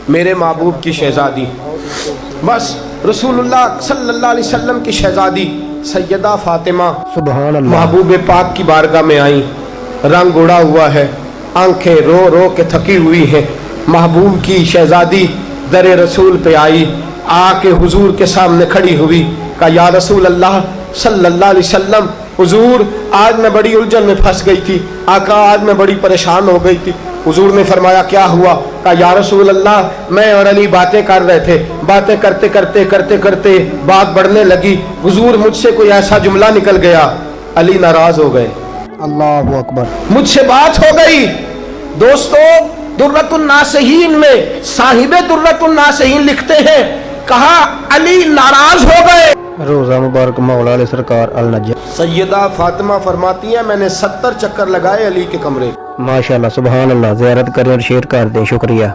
मेरे महबूब की शहजादी, बस रसूलुल्लाह सल्लल्लाहु अलैहि वसल्लम की शहजादी सैयदा फातिमा सुभान अल्लाह महबूब पाक की बारगाह में आई। रंग उड़ा हुआ है, आंखें रो रो के थकी हुई हैं। महबूब की शहजादी दरे रसूल पे आई, आके हुजूर के सामने खड़ी हुई। कहा या रसूल अल्लाह सल्लल्लाहु अलैहि वसल्लम, हुजूर आज मैं बड़ी उलझन में फंस गई थी। आका आज मैं बड़ी परेशान हो गई थी। हुजूर ने फरमाया क्या हुआ? कहा या रसूल अल्लाह, मैं और अली बातें कर रहे थे, बातें करते करते करते करते बात बढ़ने लगी। हुजूर मुझसे कोई ऐसा जुमला निकल गया, अली नाराज हो गए। अल्लाहु अकबर। मुझसे बात हो गई। दोस्तों, दुर्रतुन नासिहीन में साहिबे दुर्रतुन नासिहीन लिखते हैं, कहा अली नाराज हो गए। रोज़ा मुबारक मौला अली सरकार अल नजर। सैयदा फातिमा फरमाती है मैंने 70 चक्कर लगाए अली के कमरे। माशाल्लाह सुभान अल्लाह। ज़ियारत करें और शेयर कर दें। शुक्रिया।